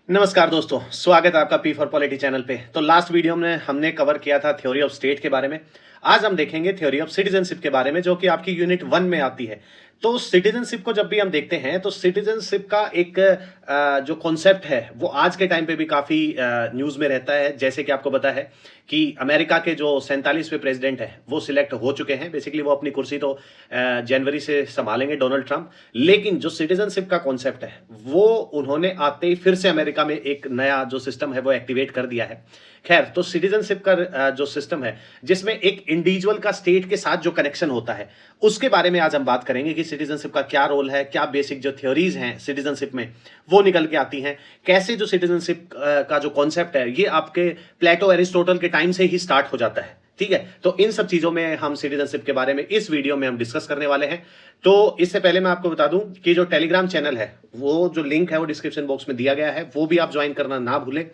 नमस्कार दोस्तों, स्वागत है आपका पी फॉर पॉलिटी चैनल पे। तो लास्ट वीडियो में हमने कवर किया था थ्योरी ऑफ स्टेट के बारे में। आज हम देखेंगे थ्योरी ऑफ सिटीजनशिप के बारे में, जो कि आपकी यूनिट 1 में आती है। तो सिटीजनशिप को जब भी हम देखते हैं तो सिटीजनशिप का एक जो कॉन्सेप्ट है वो आज के टाइम पे भी काफी न्यूज में रहता है। जैसे कि आपको पता है कि अमेरिका के जो 47वें प्रेसिडेंट है वो सिलेक्ट हो चुके हैं। बेसिकली वो अपनी कुर्सी तो जनवरी से संभालेंगे, डोनाल्ड ट्रंप। लेकिन जो सिटीजनशिप का कॉन्सेप्ट है वो उन्होंने आते ही फिर से अमेरिका में एक नया जो सिस्टम है वो एक्टिवेट कर दिया है। खैर, तो सिटीजनशिप का जो सिस्टम है जिसमें एक इंडिविजुअल का स्टेट के साथ जो कनेक्शन होता है उसके बारे में आज हम बात करेंगे कि सिटीजनशिप का क्या रोल है, क्या बेसिक जो थ्योरीज हैं सिटीजनशिप में वो निकल के आती हैं, कैसे जो सिटीजनशिप का जो कॉन्सेप्ट है ये आपके प्लेटो एरिस्टोटल के टाइम से ही स्टार्ट हो जाता है। ठीक है, तो इन सब चीजों में हम सिटीजनशिप के बारे में इस वीडियो में हम डिस्कस करने वाले हैं। तो इससे पहले मैं आपको बता दूं कि जो टेलीग्राम चैनल है वो जो लिंक है वो डिस्क्रिप्शन बॉक्स में दिया गया है, वो भी आप ज्वाइन करना ना भूलें,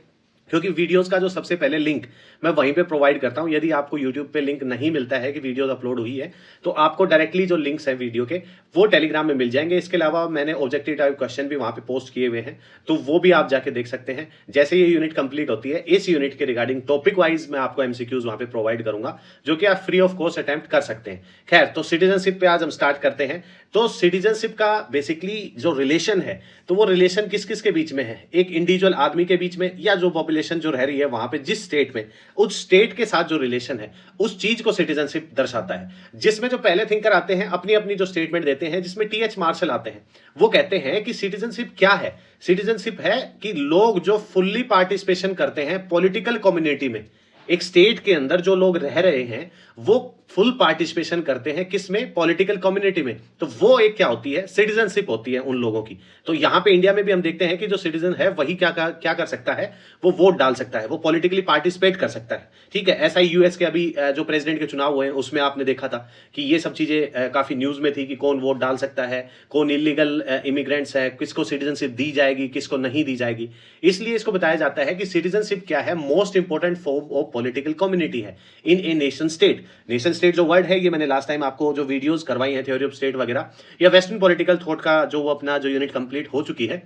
क्योंकि वीडियोस का जो सबसे पहले लिंक मैं वहीं पे प्रोवाइड करता हूं। यदि आपको यूट्यूब पे लिंक नहीं मिलता है कि वीडियोस अपलोड हुई है तो आपको डायरेक्टली जो लिंक्स हैं वीडियो के वो टेलीग्राम में मिल जाएंगे। इसके अलावा मैंने ऑब्जेक्टिव टाइप क्वेश्चन भी वहां पे पोस्ट किए हुए हैं, तो वो भी आप जाके देख सकते हैं। जैसे ये यूनिट कंप्लीट होती है इस यूनिट के रिगार्डिंग टॉपिक वाइज मैं आपको एमसीक्यूज वहां पे प्रोवाइड करूंगा, जो कि आप फ्री ऑफ कॉस्ट अटेम्प्ट कर सकते हैं। खैर, तो सिटीजनशिप पे आज हम स्टार्ट करते हैं। तो सिटीजनशिप का बेसिकली जो रिलेशन है तो वो रिलेशन किस किस के बीच में है, एक इंडिविजुअल आदमी के बीच में या जो पॉपुलेशन जो रह रही है वहां पे जिस स्टेट में, उस स्टेट के साथ जो रिलेशन है उस चीज को सिटीजनशिप दर्शाता है। जिसमें जो पहले थिंकर आते हैं अपनी अपनी जो स्टेटमेंट देते हैं, जिसमें टीएच मार्शल आते हैं, वो कहते हैं कि सिटीजनशिप क्या है। सिटीजनशिप है कि लोग जो फुल्ली पार्टिसिपेशन करते हैं पॉलिटिकल कम्युनिटी में, एक स्टेट के अंदर जो लोग रह रहे हैं वो फुल पार्टिसिपेशन करते हैं किसमें, पॉलिटिकल कम्युनिटी में। तो वो एक क्या होती है, सिटीजनशिप होती है उन लोगों की। तो यहां पे इंडिया में भी हम देखते हैं कि जो सिटीजन है वही क्या कर सकता है, वो वोट डाल सकता है, वो पॉलिटिकली पार्टिसिपेट कर सकता है। ठीक है, ऐसा ही यूएस के अभी जो प्रेसिडेंट के चुनाव हुए उसमें आपने देखा था कि ये सब चीजें काफी न्यूज में थी कि कौन वोट डाल सकता है, कौन इलीगल इमिग्रेंट्स है, किसको सिटीजनशिप दी जाएगी, किसको नहीं दी जाएगी। इसलिए इसको बताया जाता है कि सिटीजनशिप क्या है, most important form of political community है in a nation state. Nation state जो वर्ड है ये मैंने लास्ट टाइम आपको जो वीडियोस करवाई हैं थ्योरी ऑफ स्टेट वगैरह या वेस्टर्न पॉलिटिकल थॉट का जो वो अपना जो यूनिट कंप्लीट हो चुकी है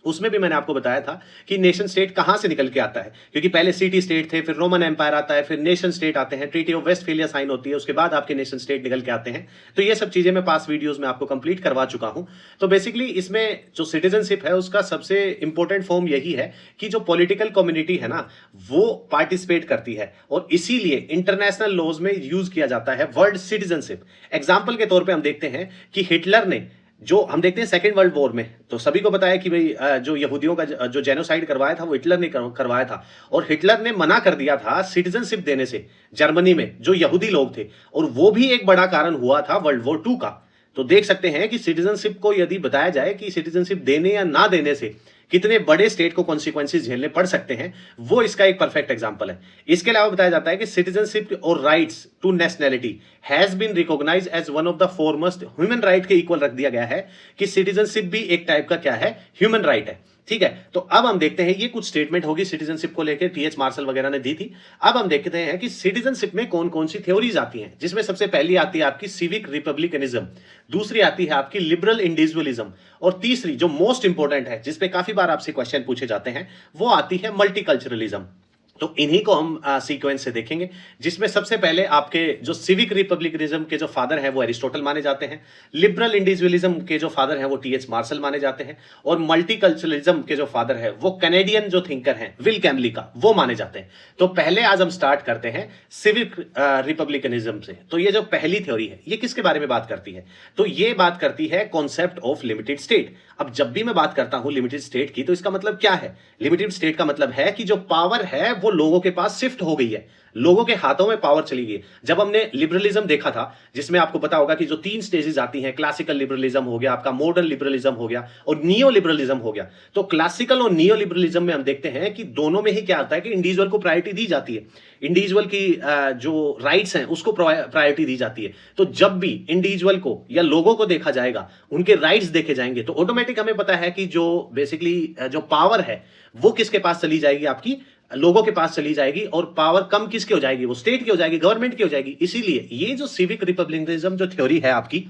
उसमें भी मैंने आपको बताया था कि नेशन स्टेट कहां से निकल के आता है। क्योंकि पहले सिटी स्टेट थे, फिर रोमन एम्पायर आता है, फिर नेशन स्टेट आते हैं, ट्रीटी ऑफ वेस्टफेलिया साइन होती है, उसके बाद आपके नेशन स्टेट निकल के आते हैं। तो ये सब चीजें मैं पास वीडियोस में आपको कंप्लीट करवा चुका हूं। तो बेसिकली इसमें जो सिटीजनशिप है उसका सबसे इंपॉर्टेंट फॉर्म यही है कि जो पॉलिटिकल कम्युनिटी है ना वो पार्टिसिपेट करती है, और इसीलिए इंटरनेशनल लॉज में यूज किया जाता है वर्ड सिटीजनशिप। एग्जाम्पल के तौर पर हम देखते हैं कि हिटलर ने जो हम देखते हैं सेकेंड वर्ल्ड वॉर में, तो सभी को पता है कि भाई जो यहूदियों का जो जेनोसाइड करवाया था वो हिटलर ने करवाया था, और हिटलर ने मना कर दिया था सिटीजनशिप देने से जर्मनी में जो यहूदी लोग थे, और वो भी एक बड़ा कारण हुआ था वर्ल्ड वॉर 2 का। तो देख सकते हैं कि सिटीजनशिप को यदि बताया जाए कि सिटीजनशिप देने या ना देने से कितने बड़े स्टेट को कॉन्सिक्वेंसेस झेलने पड़ सकते हैं, वो इसका एक परफेक्ट एग्जांपल है। इसके अलावा बताया जाता है कि सिटीजनशिप और rights to nationality has been recognised as one of the foremost human right के इक्वल रख दिया गया है, कि सिटीजनशिप भी एक टाइप का क्या है, ह्यूमन राइट है। ठीक है, तो अब हम देखते हैं, ये कुछ स्टेटमेंट होगी सिटीजनशिप को लेकर, टीएच मार्शल वगैरह ने दी थी। अब हम देखते हैं कि सिटीजनशिप में कौन कौन सी थ्योरीज आती हैं, जिसमें सबसे पहली आती है आपकी सिविक रिपब्लिकनिज्म, दूसरी आती है आपकी लिबरल इंडिविजुअलिज्म, और तीसरी जो मोस्ट इंपॉर्टेंट है जिसपे काफी बार आपसे क्वेश्चन पूछे जाते हैं वो आती है मल्टीकल्चरलिज्म। तो इन्हीं को हम सीक्वेंस से देखेंगे, जिसमें सबसे पहले आपके जो सिविक रिपब्लिकनिज्म के जो फादर हैं वो एरिस्टोटल माने जाते हैं, लिबरल इंडिविजुअलिज्म के जो फादर हैं वो टीएच मार्शल माने जाते हैं, और मल्टीकल्चरलिज्म के जो फादर है वो कैनेडियन जो थिंकर हैं विल कैमली का वो माने जाते हैं। तो पहले आज हम स्टार्ट करते हैं सिविक रिपब्लिकनिज्म से। तो ये जो पहली थ्योरी है ये किसके बारे में बात करती है, तो ये बात करती है कॉन्सेप्ट ऑफ लिमिटेड स्टेट। अब जब भी मैं बात करता हूं लिमिटेड स्टेट की तो इसका मतलब क्या है, लिमिटेड स्टेट का मतलब है कि जो पावर है वो लोगों के पास शिफ्ट हो गई है, लोगों के हाथों में पावर चली गई। जब हमने लिबरलिज्म देखा था, जिसमें आपको पता होगा कि जो 3 स्टेजेस आती हैं, क्लासिकल लिबरलिज्म हो गया, आपका मॉडर्न लिबरलिज्म हो गया, और नियो लिबरलिज्म हो गया। तो क्लासिकल और नियो लिबरलिज्म में हम देखते हैं कि दोनों में ही क्या आता है कि इंडिविजुअल को प्रायोरिटी दी जाती है, इंडिविजुअल की जो राइट्स हैं उसको प्रायोरिटी दी जाती है। तो जब भी इंडिविजुअल को या लोगों को देखा जाएगा, उनके राइट्स देखे जाएंगे, तो ऑटोमेटिक हमें पता है कि जो बेसिकली जो पावर है वो किसके पास चली जाएगी, आपकी लोगों के पास चली जाएगी, और पावर कम किसकी हो जाएगी, वो स्टेट की हो जाएगी, गवर्नमेंट की हो जाएगी। इसीलिए ये जो सिविक रिपब्लिकनिज्म जो थ्योरी है आपकी,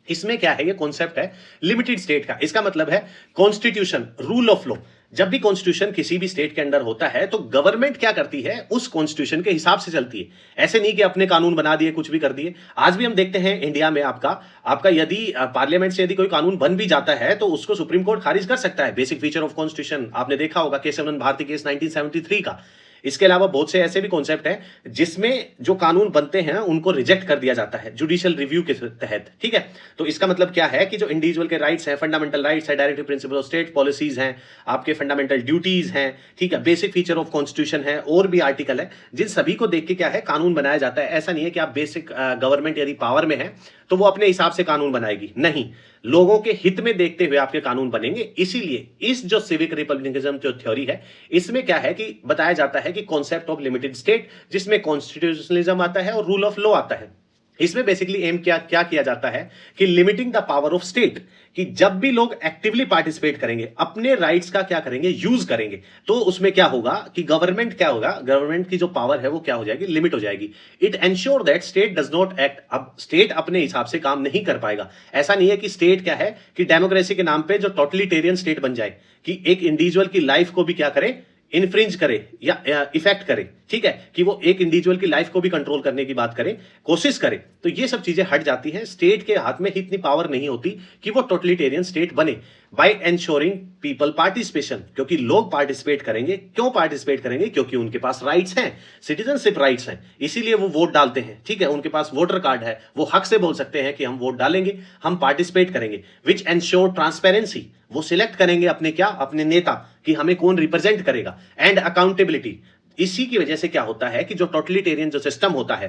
इसमें क्या है, ये कॉन्सेप्ट है लिमिटेड स्टेट का। इसका मतलब है कॉन्स्टिट्यूशन, रूल ऑफ लॉ, जब भी कॉन्स्टिट्यूशन किसी भी स्टेट के अंडर होता है तो गवर्नमेंट क्या करती है, उस कॉन्स्टिट्यूशन के हिसाब से चलती है। ऐसे नहीं कि अपने कानून बना दिए, कुछ भी कर दिए। आज भी हम देखते हैं इंडिया में आपका आपका यदि पार्लियामेंट से यदि कोई कानून बन भी जाता है तो उसको सुप्रीम कोर्ट खारिज कर सकता है। बेसिक फीचर ऑफ कॉन्स्टिट्यूशन आपने देखा होगा, केशव भारती केस 1973 का। इसके अलावा बहुत से ऐसे भी कॉन्सेप्ट हैं जिसमें जो कानून बनते हैं उनको रिजेक्ट कर दिया जाता है जुडिशियल रिव्यू के तहत, ठीक है। तो इसका मतलब क्या है कि जो इंडिविजुअल के राइट्स हैं, फंडामेंटल राइट्स है, directive principle of state policies हैं, आपके फंडामेंटल ड्यूटीज हैं, ठीक है, बेसिक फीचर ऑफ कॉन्स्टिट्यूशन है, और भी आर्टिकल है, जिन सभी को देख के क्या है कानून बनाया जाता है। ऐसा नहीं है कि आप बेसिक गवर्नमेंट यदि पावर में है तो वो अपने हिसाब से कानून बनाएगी, नहीं, लोगों के हित में देखते हुए आपके कानून बनेंगे। इसीलिए इस जो सिविक रिपब्लिकनिज्म जो थ्योरी है, इसमें क्या है कि बताया जाता है कि कॉन्सेप्ट ऑफ लिमिटेड स्टेट, जिसमें कॉन्स्टिट्यूशनलिज्म आता है और रूल ऑफ लॉ आता है। इसमें बेसिकली एम क्या किया जाता है कि limiting the power of state, कि जब भी लोग एक्टिवली पार्टिसिपेट करेंगे, अपने राइट्स का क्या करेंगे, यूज करेंगे, तो उसमें क्या होगा कि गवर्नमेंट क्या होगा, गवर्नमेंट की जो पावर है वो क्या हो जाएगी, लिमिट हो जाएगी। It ensure that state does not act. अब स्टेट अपने हिसाब से काम नहीं कर पाएगा। ऐसा नहीं है कि स्टेट क्या है कि डेमोक्रेसी के नाम पे जो टोटलिटेरियन स्टेट बन जाए, कि एक इंडिविजुअल की लाइफ को भी क्या करे, इन्फ्रिंज करे या इफेक्ट करे, ठीक है, कि वो एक इंडिविजुअल की लाइफ को भी कंट्रोल करने की बात करे, कोशिश करे। तो ये सब चीजें हट जाती हैं। स्टेट के हाथ में इतनी पावर नहीं होती कि वो टोटलिटेरियन स्टेट बने। बाय एंश्योरिंग पीपल पार्टिसिपेशन, क्योंकि लोग पार्टिसिपेट करेंगे। क्यों पार्टिसिपेट करेंगे? क्योंकि उनके पास राइट्स हैं, सिटीजनशिप राइट्स हैं, इसीलिए वो वोट डालते हैं, ठीक है, उनके पास वोटर कार्ड है, वो हक से बोल सकते हैं कि हम वोट डालेंगे, हम पार्टिसिपेट करेंगे। विच एंश्योर ट्रांसपेरेंसी, वो सिलेक्ट करेंगे अपने क्या, अपने नेता, कि हमें कौन रिप्रेजेंट करेगा। एंड अकाउंटेबिलिटी, इसी की वजह से क्या होता है कि जो टोटलिटेरियन जो सिस्टम होता है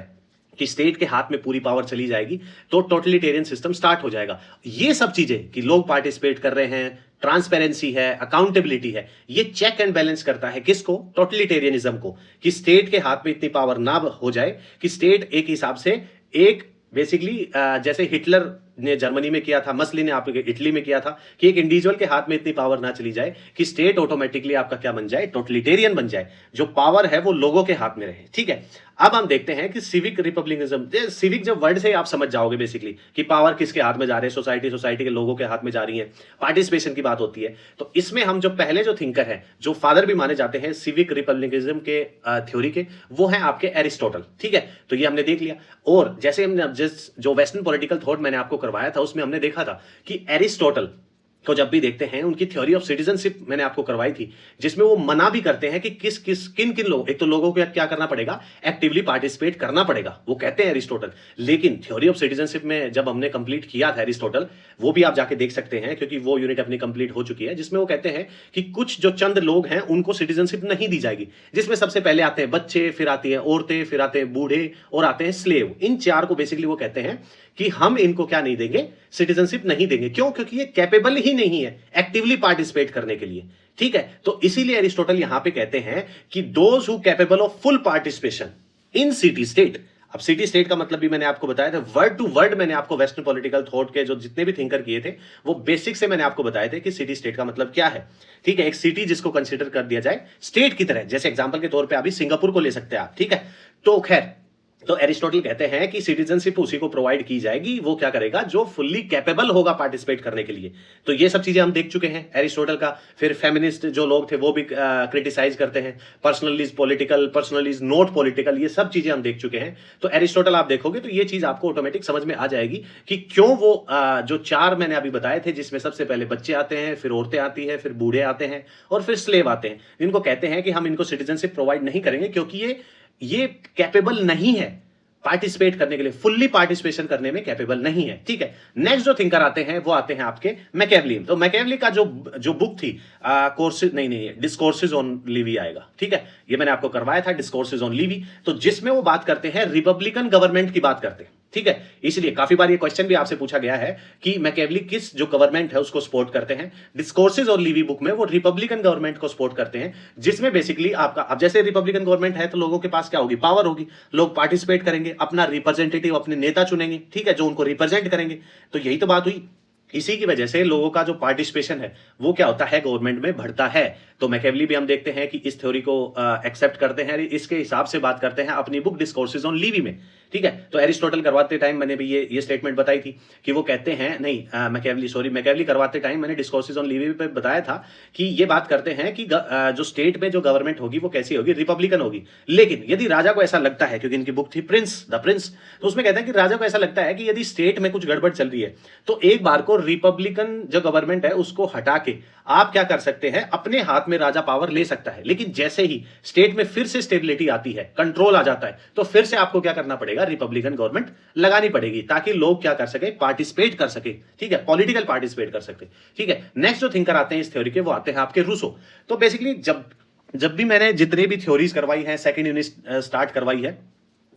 कि स्टेट के हाथ में पूरी पावर चली जाएगी, तो टोटलिटेरियन सिस्टम स्टार्ट हो जाएगा। ये सब चीजें कि लोग पार्टिसिपेट कर रहे हैं, ट्रांसपेरेंसी है, अकाउंटेबिलिटी है, ये चेक एंड बैलेंस करता है किसको, टोटलिटेरियनिज्म को, कि स्टेट के हाथ में इतनी पावर ना हो जाए कि स्टेट एक हिसाब से एक बेसिकली जैसे हिटलर ने जर्मनी में किया था, मसली ने आपके इटली में किया था, कि एक इंडिविजुअल के हाथ में इतनी पावर ना चली जाए कि स्टेट ऑटोमेटिकली आपका क्या बन जाए, टोटलिटेरियन बन जाए, जो पावर है वो लोगों के हाथ में रहे, ठीक है। अब हम देखते हैं कि सिविक रिपब्लिकनिज्म, सिविक जब वर्ड से आप समझ जाओगे बेसिकली कि पावर किसके हाथ में जा रहे हैं, सोसाइटी के लोगों के हाथ में जा रही है, पार्टिसिपेशन की बात होती है। तो इसमें हम जो पहले जो थिंकर है, जो फादर भी माने जाते हैं सिविक रिपब्लिकनिज्म के थ्योरी के, वो है आपके एरिस्टोटल, ठीक है। तो ये हमने देख लिया। और जैसे हम जो वेस्टर्न पॉलिटिकल थॉट मैंने आपको करवाया था, उसमें हमने देखा था कि एरिस्टोटल को जब भी देखते हैं, उनकी थ्योरी ऑफ सिटीजनशिप मैंने आपको करवाई थी, जिसमें वो मना भी करते हैं कि किन लोग, एक तो लोगों को क्या करना पड़ेगा, एक्टिवली पार्टिसिपेट करना पड़ेगा, वो कहते हैं एरिस्टोटल। लेकिन थ्योरी ऑफ सिटीजनशिप में जब हमने कंप्लीट किया था एरिस्टोटल, वो भी आप जाके देख सकते हैं, क्योंकि वो यूनिट अपनी कंप्लीट हो चुकी है, जिसमें वो कहते हैं कि कुछ जो चंद लोग हैं उनको सिटीजनशिप नहीं दी जाएगी, जिसमें सबसे पहले आते हैं बच्चे, फिर आती हैं औरतें, फिर आते हैं बूढ़े, और आते हैं स्लेव। इन चार को बेसिकली वो कहते हैं कि हम इनको क्या नहीं देंगे, सिटीजनशिप नहीं देंगे। क्यों? क्योंकि ये कैपेबल ही नहीं है एक्टिवली पार्टिसिपेट करने के लिए, ठीक है। तो इसीलिए एरिस्टोटल यहां पे कहते हैं कि those who capable of full participation in city state. अब सिटी स्टेट का मतलब भी मैंने आपको बताया था, वर्ड टू वर्ड मैंने आपको वेस्टर्न पॉलिटिकल थॉट के जो जितने भी थिंकर किए थे, वो बेसिक से मैंने आपको बताए थे कि सिटी स्टेट का मतलब क्या है, ठीक है। एक सिटी जिसको कंसिडर कर दिया जाए स्टेट की तरह, जैसे एग्जांपल के तौर पे अभी सिंगापुर को ले सकते हैं आप, ठीक है। तो खैर, तो एरिस्टोटल कहते हैं कि सिटीजनशिप उसी को प्रोवाइड की जाएगी, वो क्या करेगा, जो फुल्ली कैपेबल होगा पार्टिसिपेट करने के लिए। तो ये सब चीजें हम देख चुके हैं एरिस्टोटल का। फिर फेमिनिस्ट जो लोग थे वो भी क्रिटिसाइज करते हैं, personal is political, personal is not political, ये सब चीजें हम देख चुके हैं। तो एरिस्टोटल आप देखोगे तो ये चीज आपको ऑटोमेटिक समझ में आ जाएगी कि क्यों वो जो चार मैंने अभी बताए थे, जिसमें सबसे पहले बच्चे आते हैं, फिर औरतें आती है, फिर बूढ़े आते हैं, और फिर स्लेव आते हैं, जिनको कहते हैं कि हम इनको सिटीजनशिप प्रोवाइड नहीं करेंगे, क्योंकि ये कैपेबल नहीं है पार्टिसिपेट करने के लिए, फुल्ली पार्टिसिपेशन करने में कैपेबल नहीं है, ठीक है। नेक्स्ट जो थिंकर आते हैं वो आते हैं आपके मैकेवली। तो मैकेवली का जो बुक थी कोर्सेज नहीं डिस्कोर्सेज ऑन लिवी आएगा, ठीक है। ये मैंने आपको करवाया था डिस्कोर्सेज ऑन लिवी, तो जिसमें वो बात करते हैं रिपब्लिकन गवर्नमेंट की बात करते हैं, ठीक है। इसलिए काफी बार ये क्वेश्चन भी आपसे पूछा गया है कि मैकेवली किस जो गवर्नमेंट है उसको सपोर्ट करते हैं। डिस्कोर्सेज और लीवी बुक में वो रिपब्लिकन गवर्नमेंट को सपोर्ट करते हैं, जिसमें बेसिकली आपका, अब जैसे रिपब्लिकन गवर्नमेंट है तो लोगों के पास क्या होगी, पावर होगी, लोग पार्टिसिपेट करेंगे, अपना रिप्रेजेंटेटिव, अपने नेता चुनेंगे, ठीक है, जो उनको रिप्रेजेंट करेंगे। तो यही तो बात हुई। इसी की वजह से लोगों का जो पार्टिसिपेशन है वो क्या होता है, गवर्नमेंट में बढ़ता है। तो मैकेवली भी हम देखते हैं कि इस थ्योरी को एक्सेप्ट करते हैं, इसके हिसाब से बात करते हैं अपनी बुक डिस्कोर्सेज ऑन लिवी में, ठीक है। तो एरिस्टोटल करवाते टाइम मैंने भी ये स्टेटमेंट बताई थी कि वो कहते हैं, नहीं मैकेवली करवाते टाइम मैंने डिस्कोर्सेज ऑन लिबर्टी पे बताया था कि ये बात करते हैं कि जो स्टेट में जो गवर्नमेंट होगी वो कैसी होगी, रिपब्लिकन होगी। लेकिन यदि राजा को ऐसा लगता है, क्योंकि इनकी बुक थी द प्रिंस, तो उसमें कहते हैं कि राजा को ऐसा लगता है कि यदि स्टेट में कुछ गड़बड़ चल रही है तो एक बार को रिपब्लिकन जो गवर्नमेंट है उसको हटा के आप क्या कर सकते हैं, अपने हाथ में राजा पावर ले सकता है। लेकिन जैसे ही स्टेट में फिर से स्टेबिलिटी आती है, कंट्रोल आ जाता है, तो फिर से आपको क्या करना पड़ेगा, रिपब्लिकन गवर्नमेंट लगानी पड़ेगी ताकि लोग क्या कर सके, पार्टिसिपेट कर सके, ठीक है, पॉलिटिकल पार्टिसिपेट कर सके, ठीक है। नेक्स्ट जो थिंकर आते हैं इस थ्योरी के, वो आते हैं आपके रूसो। तो बेसिकली जब भी मैंने जितने भी थ्योरीज करवाई है, सेकंड यूनिट स्टार्ट करवाई है,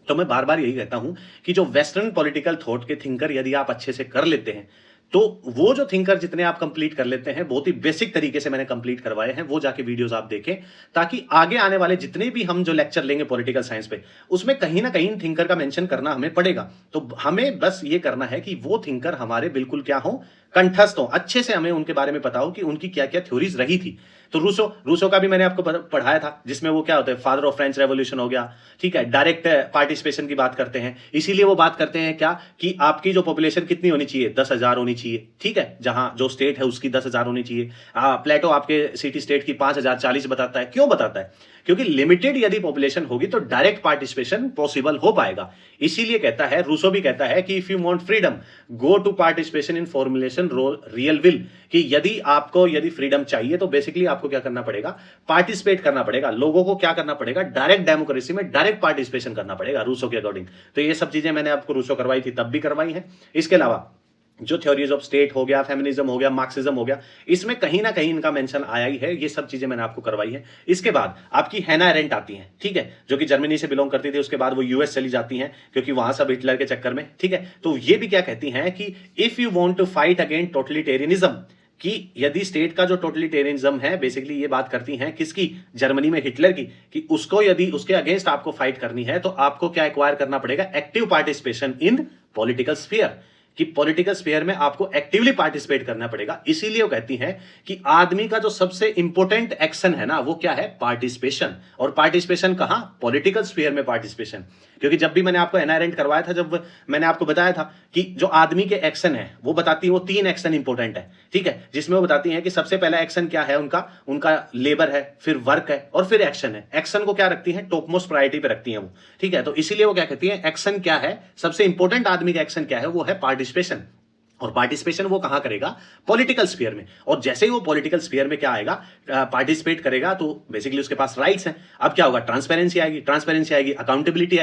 तो मैं बार बार यही कहता हूं कि जो वेस्टर्न पॉलिटिकल थॉट के थिंकर यदि आप अच्छे से कर लेते हैं, तो वो जो थिंकर जितने आप कंप्लीट कर लेते हैं, बहुत ही बेसिक तरीके से मैंने कंप्लीट करवाए हैं, वो जाके वीडियोस आप देखें, ताकि आगे आने वाले जितने भी हम जो लेक्चर लेंगे पॉलिटिकल साइंस पे, उसमें कहीं ना कहीं थिंकर का मेंशन करना हमें पड़ेगा। तो हमें बस ये करना है कि वो थिंकर हमारे बिल्कुल क्या हो, कंठस्थ हो, अच्छे से हमें उनके बारे में पता हो कि उनकी क्या क्या थ्योरीज रही थी। तो रूसो का भी मैंने आपको पढ़ाया था, जिसमें वो क्या होता है, फादर ऑफ फ्रेंच रेवोल्यूशन हो गया, ठीक है, डायरेक्ट पार्टिसिपेशन की बात करते हैं। इसीलिए वो बात करते हैं क्या कि आपकी जो पॉपुलेशन कितनी होनी चाहिए, 10,000 होनी चाहिए, ठीक है, जहां जो स्टेट है उसकी 10,000 होनी चाहिए। प्लेटो आपके सिटी स्टेट की 5,040 बताता है। क्यों बताता है? क्योंकि लिमिटेड यदि पॉपुलेशन होगी तो डायरेक्ट पार्टिसिपेशन पॉसिबल हो पाएगा। इसीलिए कहता है, रूसो भी कहता है कि if you want freedom go to participation in formulation real will, कि यदि फ्रीडम चाहिए तो बेसिकली आपको क्या करना पड़ेगा, पार्टिसिपेट करना पड़ेगा, लोगों को क्या करना पड़ेगा, डायरेक्ट डेमोक्रेसी में डायरेक्ट पार्टिसिपेशन करना पड़ेगा रूसो के अकॉर्डिंग। तो ये सब चीजें मैंने आपको रूसो करवाई थी, तब भी करवाई है। इसके अलावा जो थ्योरीज ऑफ स्टेट हो गया, फेमिनिज्म हो गया, मार्क्सिज्म हो गया, इसमें कहीं ना कहीं इनका मेंशन आया ही है। ये सब चीजें मैंने आपको करवाई है। इसके बाद आपकी हैना एरेंट आती हैं, ठीक है, जो कि जर्मनी से बिलोंग करती थी, उसके बाद वो यूएस चली जाती हैं क्योंकि वहां सब हिटलर के चक्कर में, ठीक है। तो ये भी क्या कहती हैं कि if you want to fight against totalitarianism, कि यदि स्टेट का जो टोटलिटेरियनिज्म है, बेसिकली ये बात करती हैं किसकी, जर्मनी में हिटलर की, कि उसको यदि उसके अगेंस्ट आपको फाइट करनी है तो आपको क्या एक्वायर करना पड़ेगा, active participation in political sphere, कि पॉलिटिकल स्फीयर में आपको एक्टिवली पार्टिसिपेट करना पड़ेगा। इसीलिए वो कहती हैं कि आदमी का जो सबसे इंपॉर्टेंट एक्शन है ना, वो क्या है, पार्टिसिपेशन। और पार्टिसिपेशन कहां, पॉलिटिकल स्फीयर में पार्टिसिपेशन। क्योंकि जब भी मैंने आपको हैना एरेंट करवाया था, जब मैंने आपको बताया था कि जो आदमी के एक्शन है वो बताती है, वो 3 एक्शन इंपॉर्टेंट है, ठीक है, जिसमें वो बताती है कि सबसे पहला एक्शन क्या है उनका लेबर है, फिर वर्क है, और फिर एक्शन है। एक्शन को क्या रखती है, टॉप मोस्ट प्रायोरिटी पे रखती है वो, ठीक है। तो इसीलिए वो क्या कहती है, एक्शन क्या है, सबसे इंपॉर्टेंट आदमी का एक्शन क्या है, वो है पार्टिसिपेशन। और पार्टिसिपेशन वो कहां करेगा, पॉलिटिकल स्फीयर में। और जैसे ही वो पॉलिटिकल स्फीयर में क्या आएगा, पार्टिसिपेट करेगा, तो बेसिकली उसके पास राइट्स हैं। अब क्या होगा, ट्रांसपेरेंसी आएगी, अकाउंटेबिलिटी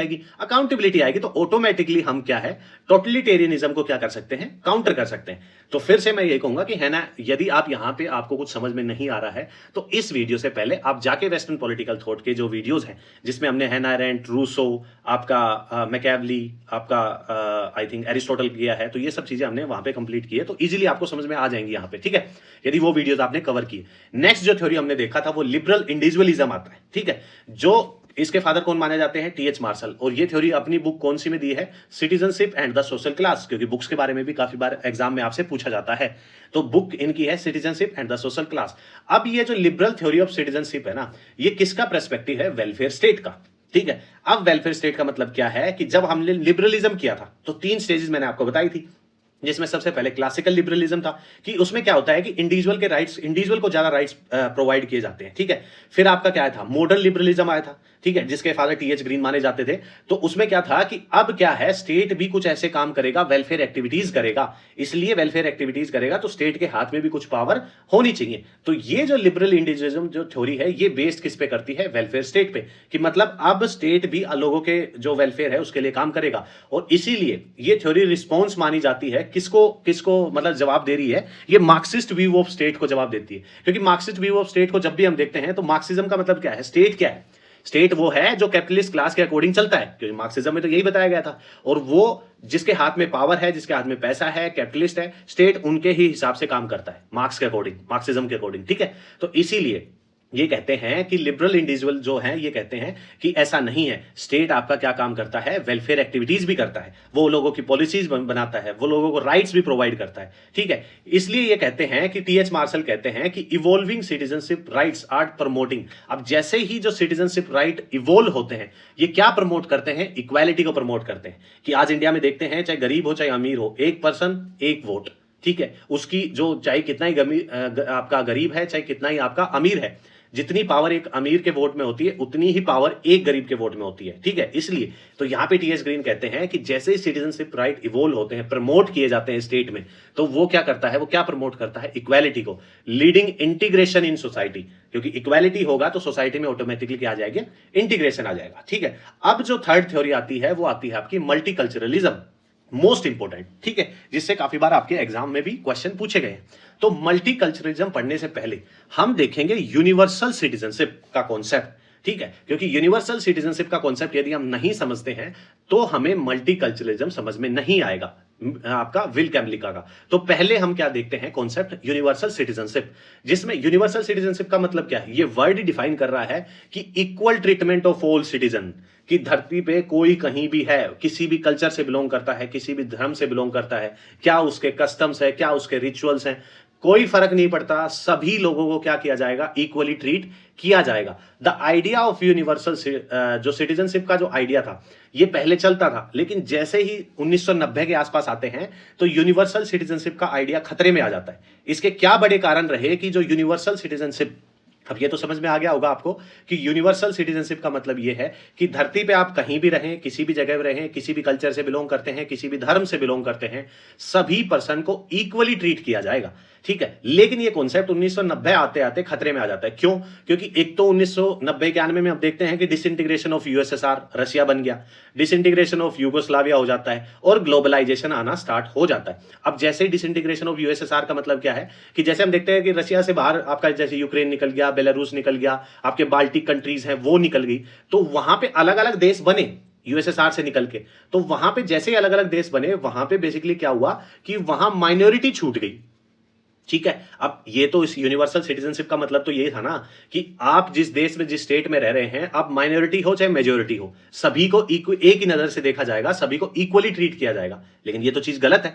आएगी, तो ऑटोमेटिकली हम क्या है, टोटलिटेरियनिज्म को क्या कर सकते हैं, काउंटर कर सकते हैं। तो फिर से मैं ये कहूंगा कि है ना, यदि आप यहां पे आपको कुछ समझ में नहीं आ रहा है तो इस वीडियो से पहले आप जाके वेस्टर्न पॉलिटिकल थॉट के जो वीडियोस हैं, जिसमें हमने हैना एरेंट, रूसो, आपका मैकेवली, आपका आई थिंक एरिस्टोटल किया है, तो ये सब चीजें हमने वहां पे कंप्लीट की है, तो इजीली आपको समझ में आ जाएंगी यहां पे, ठीक है, यदि वो वीडियोस आपने कवर किए। नेक्स्ट जो थ्योरी हमने देखा था वो लिबरल इंडिविजुअलिज्म आता है, ठीक है, जो इसके फादर कौन माने जाते हैं, टीएच मार्शल। और ये थ्योरी अपनी बुक कौन सी में दी है, citizenship and the social class, क्योंकि बुक्स के बारे में भी काफी बार एग्जाम में आपसे पूछा जाता है। तो बुक इनकी है citizenship and the social class. अब ये जो लिबरल थ्योरी ऑफ सिटीजनशिप है ना, ये किसका पर्सपेक्टिव है, वेलफेयर स्टेट का, ठीक है। अब वेलफेयर स्टेट का मतलब क्या है कि जब हमने लिबरलिज्म किया था तो 3 स्टेजेस मैंने आपको बताई थी, जिसमें सबसे पहले क्लासिकल लिबरलिज्म था, कि उसमें क्या होता है कि इंडिविजुअल के राइट्स, इंडिविजुअल को ज्यादा राइट्स प्रोवाइड किए जाते हैं, ठीक है। फिर आपका क्या था, मॉडर्न लिबरलिज्म आया था, ठीक है, जिसके फादर टीएच ग्रीन माने जाते थे। तो उसमें क्या था कि अब क्या है, स्टेट भी कुछ ऐसे काम करेगा, वेलफेयर एक्टिविटीज करेगा, इसलिए वेलफेयर एक्टिविटीज करेगा तो स्टेट के हाथ में भी कुछ पावर होनी चाहिए। तो ये जो लिबरल इंडिविजुअलिज्म जो थ्योरी है, ये बेस्ड किस पे करती है, वेलफेयर स्टेट पे, कि मतलब अब स्टेट भी लोगों के जो वेलफेयर है उसके लिए काम करेगा। और इसीलिए ये थ्योरी रिस्पॉन्स मानी जाती है, किसको मतलब जवाब दे रही है, ये मार्क्सिस्ट व्यू ऑफ स्टेट को जवाब देती है। क्योंकि मार्क्सिस्ट व्यू ऑफ स्टेट को जब भी हम देखते हैं तो मार्क्सिज्म का मतलब क्या है, स्टेट क्या है, स्टेट वो है जो कैपिटलिस्ट क्लास के अकॉर्डिंग चलता है, क्योंकि मार्क्सिज्म में तो यही बताया गया था। और वो जिसके हाथ में पावर है, जिसके हाथ में पैसा है, कैपिटलिस्ट है, स्टेट उनके ही हिसाब से काम करता है, मार्क्स के अकॉर्डिंग, मार्क्सिज्म के अकॉर्डिंग, ठीक है। तो इसीलिए ये कहते हैं कि लिबरल इंडिविजुअल जो हैं ये कहते हैं कि ऐसा नहीं है। स्टेट आपका क्या काम करता है, वेलफेयर एक्टिविटीज भी करता है, वो लोगों की पॉलिसीज बनाता है, वो लोगों को राइट्स भी प्रोवाइड करता है, ठीक है। इसलिए ये कहते हैं कि टीएच मार्शल कहते हैं कि evolving citizenship rights are promoting. अब जैसे ही जो सिटीजनशिप राइट इवॉल्व होते हैं, ये क्या प्रमोट करते हैं, इक्वालिटी को प्रमोट करते हैं। कि आज इंडिया में देखते हैं, चाहे गरीब हो चाहे अमीर हो, एक पर्सन एक वोट, ठीक है। उसकी जो चाहे कितना ही आपका गरीब है, चाहे कितना ही आपका अमीर है, जितनी पावर एक अमीर के वोट में होती है उतनी ही पावर एक गरीब के वोट में होती है, ठीक है। इसलिए तो यहां पे टीएस ग्रीन कहते हैं कि जैसे ही सिटीजनशिप राइट इवॉल्व होते हैं, प्रमोट किए जाते हैं स्टेट में, तो वो क्या करता है, वो क्या प्रमोट करता है, इक्वालिटी को, लीडिंग इंटीग्रेशन इन सोसाइटी। क्योंकि इक्वालिटी होगा तो सोसाइटी में ऑटोमेटिकली क्या आ जाएगी, इंटीग्रेशन आ जाएगा, ठीक है। अब जो थर्ड थ्योरी आती है वो आती है आपकी मल्टीकल्चरलिज्म, मोस्ट इंपोर्टेंट, ठीक है, जिससे काफी बार आपके एग्जाम में भी क्वेश्चन पूछे गए हैं। तो मल्टीकल्चरलिज्म पढ़ने से पहले हम देखेंगे यूनिवर्सल सिटीजनशिप का कॉन्सेप्ट, ठीक है। क्योंकि यूनिवर्सल सिटीजनशिप का कॉन्सेप्ट यदि हम नहीं समझते हैं तो हमें मल्टीकल्चरलिज्म समझ में नहीं आएगा, आपका विल कैमलिका का। तो पहले हम क्या देखते हैं, कॉन्सेप्ट यूनिवर्सल सिटीजनशिप, जिसमें यूनिवर्सल सिटीजनशिप का मतलब क्या है, ये वर्ड डिफाइन कर रहा है कि equal treatment of all citizen. कि धरती पे कोई कहीं भी है, किसी भी कल्चर से बिलोंग करता है, किसी भी धर्म से बिलोंग करता है, क्या उसके कस्टम्स है, क्या उसके रिचुअल्स हैं, कोई फर्क नहीं पड़ता, सभी लोगों को क्या किया जाएगा, इक्वली ट्रीट किया जाएगा। द आइडिया ऑफ यूनिवर्सल जो सिटीजनशिप का जो आइडिया था ये पहले चलता था, लेकिन जैसे ही 1990 के आसपास आते हैं तो यूनिवर्सल सिटीजनशिप का आइडिया खतरे में आ जाता है। इसके क्या बड़े कारण रहे कि जो यूनिवर्सल सिटीजनशिप, अब ये तो समझ में आ गया होगा आपको कि यूनिवर्सल सिटीजनशिप का मतलब ये है कि धरती पे आप कहीं भी रहें, किसी भी जगह रहें, किसी भी कल्चर से बिलोंग करते हैं, किसी भी धर्म से बिलोंग करते हैं, सभी पर्सन को इक्वली ट्रीट किया जाएगा, ठीक है। लेकिन ये कॉन्सेप्ट 1990 आते आते खतरे में आ जाता है। क्यों? क्योंकि एक तो 1990-91 में हम देखते हैं कि डिसइंटीग्रेशन ऑफ यूएसएसआर, रशिया बन गया, डिसइंटीग्रेशन ऑफ यूगोस्लाविया हो जाता है और ग्लोबलाइजेशन आना स्टार्ट हो जाता है। अब जैसे ही डिसइंटीग्रेशन ऑफ यूएसएसआर का मतलब क्या है कि जैसे हम देखते हैं कि रशिया से बाहर आपका जैसे यूक्रेन निकल गया, बेलारूस निकल गया, आपके बाल्टिक कंट्रीज हैं वो निकल गई, तो वहां पे अलग अलग देश बने यूएसएसआर से निकल के। तो वहां पे जैसे ही अलग अलग देश बने, वहां पे बेसिकली क्या हुआ कि वहां माइनॉरिटी छूट गई, ठीक है। अब ये तो इस यूनिवर्सल सिटीजनशिप का मतलब तो ये था ना कि आप जिस देश में, जिस स्टेट में रह रहे हैं, आप माइनॉरिटी हो चाहे मेजोरिटी हो, सभी को एक ही नजर से देखा जाएगा, सभी को इक्वली ट्रीट किया जाएगा। लेकिन ये तो चीज गलत है।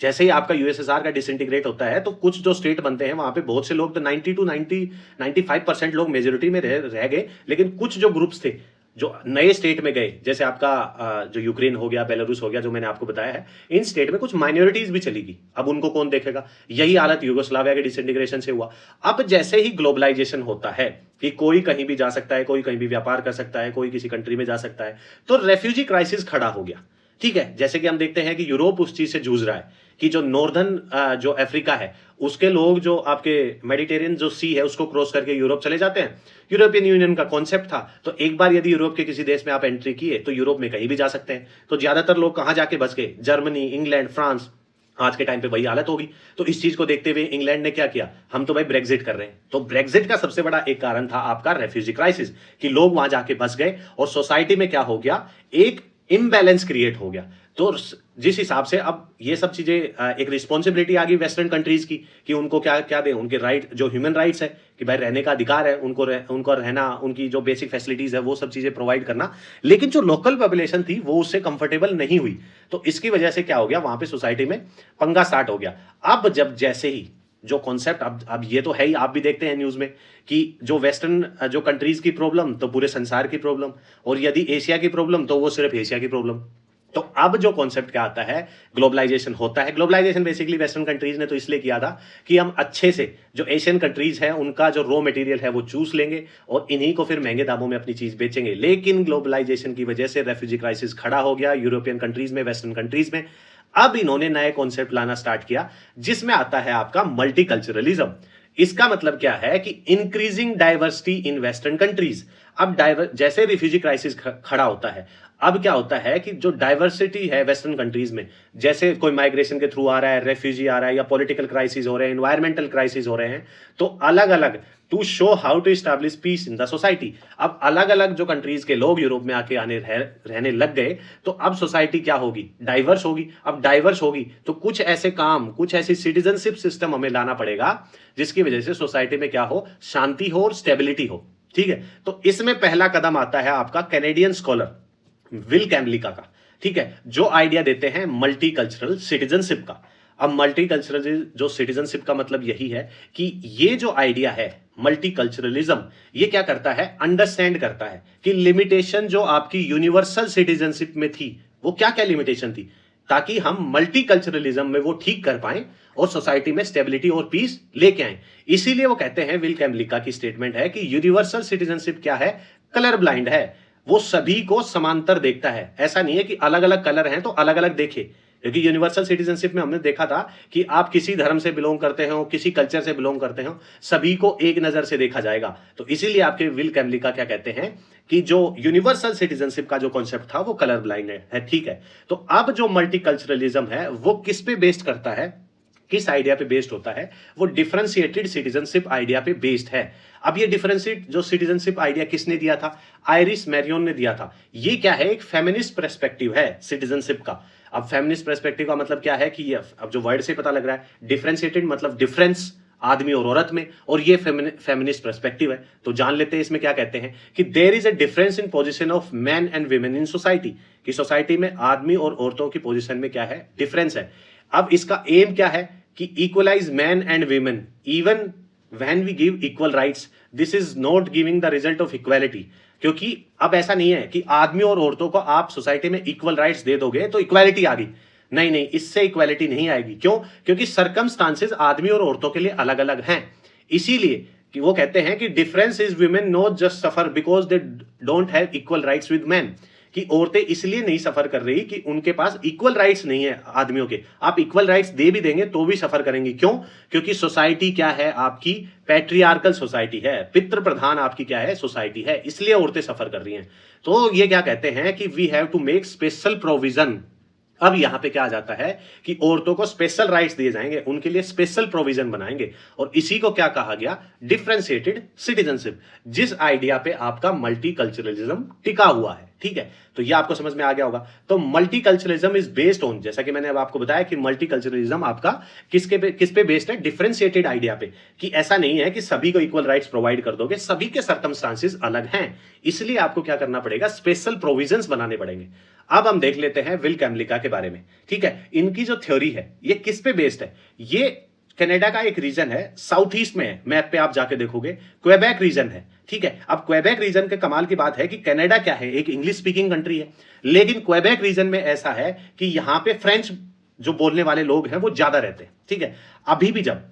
जैसे ही आपका यूएसएसआर का डिसइंटीग्रेट होता है तो कुछ जो स्टेट बनते हैं वहां पे बहुत से लोग, तो 95% लोग मेजोरिटी में रह गए, लेकिन कुछ जो ग्रुप्स थे जो नए स्टेट में गए, जैसे आपका जो यूक्रेन हो गया, बेलारूस हो गया, जो मैंने आपको बताया है, इन स्टेट में कुछ माइनॉरिटीज भी चली गई। अब उनको कौन देखेगा? यही हालत यूगोस्लाविया के डिसइंटीग्रेशन से हुआ। अब जैसे ही ग्लोबलाइजेशन होता है कि कोई कहीं भी जा सकता है, कोई कहीं भी व्यापार कर सकता है, कोई किसी कंट्री में जा सकता है, तो रेफ्यूजी क्राइसिस खड़ा हो गया, ठीक है। जैसे कि हम देखते हैं कि यूरोप उस चीज से जूझ रहा है कि जो नॉर्दर्न जो अफ्रीका है उसके लोग जो आपके मेडिटेरियन जो सी है उसको क्रॉस करके यूरोप चले जाते हैं। यूरोपियन यूनियन का कॉन्सेप्ट था, तो एक बार यदि यूरोप के किसी देश में आप एंट्री किए तो यूरोप में कहीं भी जा सकते हैं। तो ज्यादातर लोग कहां जाके बस गए? Germany, England, France. आज के टाइम पे वही हालत होगी। तो इस चीज को देखते हुए इंग्लैंड ने क्या किया, हम तो भाई ब्रेक्जिट कर रहे हैं। तो ब्रेक्जिट का सबसे बड़ा एक कारण था आपका रेफ्यूजी क्राइसिस, कि लोग वहां जाके बस गए और सोसाइटी में क्या हो गया, एक इम्बैलेंस क्रिएट हो गया। तो जिस हिसाब से अब ये सब चीजें, एक रिस्पॉन्सिबिलिटी आ गई वेस्टर्न कंट्रीज की कि उनको क्या क्या दें, उनके राइट, जो ह्यूमन राइट्स है कि भाई रहने का अधिकार है, उनको रहना, उनकी जो बेसिक फैसिलिटीज है वो सब चीजें प्रोवाइड करना। लेकिन जो लोकल पॉपुलेशन थी वो उससे कंफर्टेबल नहीं हुई, तो इसकी वजह से क्या हो गया, वहां पे सोसाइटी में पंगा स्टार्ट हो गया। अब जब जैसे ही जो कॉन्सेप्ट, अब ये तो है ही, आप भी देखते हैं न्यूज में कि जो वेस्टर्न जो कंट्रीज की प्रॉब्लम तो पूरे संसार की प्रॉब्लम, और यदि एशिया की प्रॉब्लम तो वो सिर्फ एशिया की प्रॉब्लम। तो अब जो कॉन्सेप्ट क्या आता है, ग्लोबलाइजेशन होता है। ग्लोबलाइजेशन बेसिकली वेस्टर्न कंट्रीज ने तो इसलिए किया था कि हम अच्छे से जो एशियन कंट्रीज है उनका जो रॉ मटेरियल है वो चूस लेंगे और इन्हीं को फिर महंगे दामों में अपनी चीज बेचेंगे। लेकिन ग्लोबलाइजेशन की वजह से रेफ्यूजी क्राइसिस खड़ा हो गया यूरोपियन कंट्रीज में, वेस्टर्न कंट्रीज में। अब इन्होंने नए कॉन्सेप्ट लाना स्टार्ट किया जिसमें आता है आपका मल्टीकल्चरलिज्म। इसका मतलब क्या है कि increasing diversity in western countries. अब जैसे रिफ्यूजी क्राइसिस खड़ा होता है, अब क्या होता है कि जो डाइवर्सिटी है वेस्टर्न कंट्रीज में, जैसे कोई माइग्रेशन के थ्रू आ रहा है, रेफ्यूजी आ रहा है, या पॉलिटिकल क्राइसिस हो रहे हैं, एनवायरमेंटल क्राइसिस हो रहे हैं, तो अलग अलग to show how to establish peace in the society, अब अलग अलग जो कंट्रीज के लोग यूरोप में आके रहने लग गए, तो अब सोसाइटी क्या होगी, डाइवर्स होगी। अब डाइवर्स होगी तो कुछ ऐसे काम, कुछ ऐसी सिटीजनशिप सिस्टम हमें लाना पड़ेगा जिसकी वजह से सोसाइटी में क्या हो, शांति हो और स्टेबिलिटी हो। ठीक है, तो इसमें पहला कदम आता है आपका कैनेडियन स्कॉलर विल कैमलिका का। ठीक है, जो आइडिया देते हैं मल्टीकल्चरल सिटीजनशिप का। अब मल्टीकल्चरल जो सिटीजनशिप का मतलब यही है कि ये जो आइडिया है मल्टीकल्चरलिज्म, ये क्या करता है, अंडरस्टैंड करता है कि लिमिटेशन जो आपकी यूनिवर्सल सिटीजनशिप में थी वो क्या क्या लिमिटेशन थी, ताकि हम मल्टीकल्चरलिज्म में वो ठीक कर पाए और सोसाइटी में स्टेबिलिटी और पीस लेके आए। इसीलिए वो कहते हैं, विल कैमलिका की स्टेटमेंट है कि यूनिवर्सल सिटीजनशिप क्या है, कलर ब्लाइंड है, वो सभी को समांतर देखता है। ऐसा नहीं है कि अलग अलग कलर हैं तो अलग अलग देखे, क्योंकि यूनिवर्सल सिटीजनशिप में हमने देखा था कि आप किसी धर्म से बिलोंग करते हो, किसी कल्चर से बिलोंग करते हो, सभी को एक नजर से देखा जाएगा। तो इसीलिए आपके विल कैमलिका क्या कहते हैं कि जो यूनिवर्सल सिटीजनशिप का जो कॉन्सेप्ट था वो कलर ब्लाइंड है। ठीक है, तो अब जो मल्टीकल्चरलिज्म है वो किस पे बेस्ड करता है, किस आइडिया पे बेस्ड होता है, वो डिफरेंशिएटेड सिटीजनशिप आइडिया पे बेस्ड है। अब ये डिफरेंशिएट जो सिटीजनशिप आइडिया किसने दिया था, आयरिस मैरियन ने दिया था। ये क्या है, एक फेमिनिस्ट पर्सपेक्टिव है सिटीजनशिप का। अब फेमिनिस्ट पर्सपेक्टिव का मतलब क्या है कि ये, अब जो वर्ड से पता लग रहा है, डिफरेंशिएटेड मतलब डिफरेंस आदमी और औरत में, और ये फेमिनिस्ट पर्सपेक्टिव है। तो जान लेते हैं इसमें क्या कहते हैं कि there is a difference in position of man and women in society, कि सोसाइटी में आदमी और औरतों की पोजीशन में क्या है, डिफरेंस है। अब इसका एम क्या है कि equalise man and women even when we give equal rights, this is not giving the result of equality. क्योंकि अब ऐसा नहीं है कि आदमी और औरतों को आप सोसाइटी में इक्वल राइट्स दे दोगे तो इक्वालिटी आ गई, नहीं नहीं, इससे इक्वालिटी नहीं आएगी। क्यों, क्योंकि सर्कमस्टांसेस आदमी और औरतों के लिए अलग अलग हैं। इसीलिए कि वो कहते हैं कि difference is women not just suffer because they don't have equal rights with man, कि औरतें इसलिए नहीं सफर कर रही कि उनके पास इक्वल राइट्स नहीं है आदमियों के। आप इक्वल राइट्स दे भी देंगे तो भी सफर करेंगी। क्यों, क्योंकि सोसाइटी क्या है आपकी, पैट्रियार्कल सोसाइटी है, पितृ प्रधान आपकी क्या है, सोसाइटी है, इसलिए औरतें सफर कर रही हैं। तो ये क्या कहते हैं कि we have to make special provision. अब यहां पे क्या आ जाता है कि औरतों को स्पेशल राइट्स दिए जाएंगे, उनके लिए स्पेशल प्रोविजन बनाएंगे, और इसी को क्या कहा गया, डिफरेंशिएटेड सिटीजनशिप, जिस आइडिया पे आपका मल्टीकल्चरलिज्म टिका हुआ है। ठीक है, तो ये आपको समझ में आ गया होगा। तो मल्टीकल्चरलिज्म इज बेस्ड ऑन, जैसा कि मैंने अब आपको बताया कि मल्टीकल्चरलिज्म आपका किस पे बेस्ड है, डिफरेंशिएटेड आइडिया पे, कि ऐसा नहीं है कि सभी को इक्वल राइट्स प्रोवाइड कर दोगे, सभी के सर्कमस्टांसेस अलग हैं, इसलिए आपको क्या करना पड़ेगा, स्पेशल प्रोविजंस बनाने पड़ेंगे। अब हम देख लेते हैं विल कैमलिका के बारे में। ठीक है, इनकी जो थ्योरी है ये किस पे बेस्ड है, ये कनाडा का एक रीजन है, साउथ ईस्ट में है, मैप पे आप जाके देखोगे क्वेबेक रीजन है। ठीक है, अब क्वेबेक रीजन के कमाल की बात है कि कनाडा क्या है, एक इंग्लिश स्पीकिंग कंट्री है, लेकिन क्वेबेक रीजन में ऐसा है कि यहां पे फ्रेंच जो बोलने वाले लोग हैं वो ज्यादा रहते हैं। ठीक है, अभी भी जब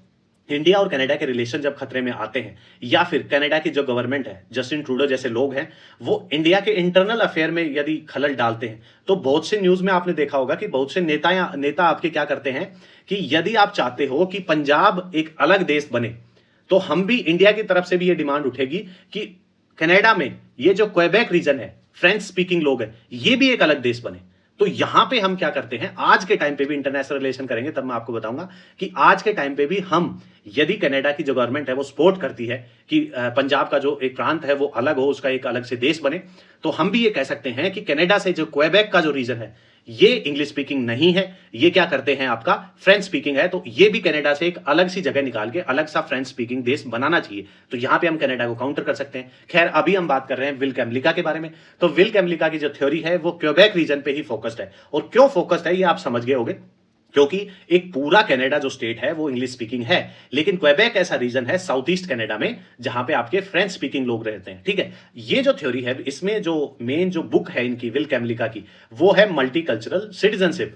इंडिया और कनाडा के रिलेशन जब खतरे में आते हैं, या फिर कनाडा की जो गवर्नमेंट है, जस्टिन ट्रूडो जैसे लोग हैं, वो इंडिया के इंटरनल अफेयर में यदि खलल डालते हैं, तो बहुत से न्यूज में आपने देखा होगा कि बहुत से नेता आपके क्या करते हैं कि यदि आप चाहते हो कि पंजाब एक अलग देश बने, तो हम भी इंडिया की तरफ से भी ये डिमांड उठेगी कि कनाडा में ये जो क्वेबेक रीजन है, फ्रेंच स्पीकिंग लोग हैं, ये भी एक अलग देश बने। तो यहां पे हम क्या करते हैं, आज के टाइम पे भी इंटरनेशनल रिलेशन करेंगे तब मैं आपको बताऊंगा कि आज के टाइम पे भी हम, यदि कनाडा की जो गवर्नमेंट है वो सपोर्ट करती है कि पंजाब का जो एक प्रांत है वो अलग हो, उसका एक अलग से देश बने, तो हम भी ये कह सकते हैं कि कनाडा से जो क्वेबेक का जो रीजन है ये इंग्लिश स्पीकिंग नहीं है, ये क्या करते हैं आपका फ्रेंच स्पीकिंग है, तो ये भी कनाडा से एक अलग सी जगह निकाल के अलग सा फ्रेंच स्पीकिंग देश बनाना चाहिए। तो यहां पे हम कनाडा को काउंटर कर सकते हैं। खैर, अभी हम बात कर रहे हैं विल कैमलिका के बारे में। तो विल कैमलिका की जो थ्योरी है वो क्वेबेक रीजन पे ही फोकस्ड है, और क्यों फोकस्ड है ये आप समझ गए होंगे, क्योंकि एक पूरा कनाडा जो स्टेट है वो इंग्लिश स्पीकिंग है, लेकिन क्वेबेक ऐसा रीजन है साउथ ईस्ट कनाडा में जहां पे आपके फ्रेंच स्पीकिंग लोग रहते हैं। ठीक है, ये जो थ्योरी है, इसमें जो मेन जो बुक है इनकी विल कैमलिका की, वो है मल्टीकल्चरल सिटीजनशिप,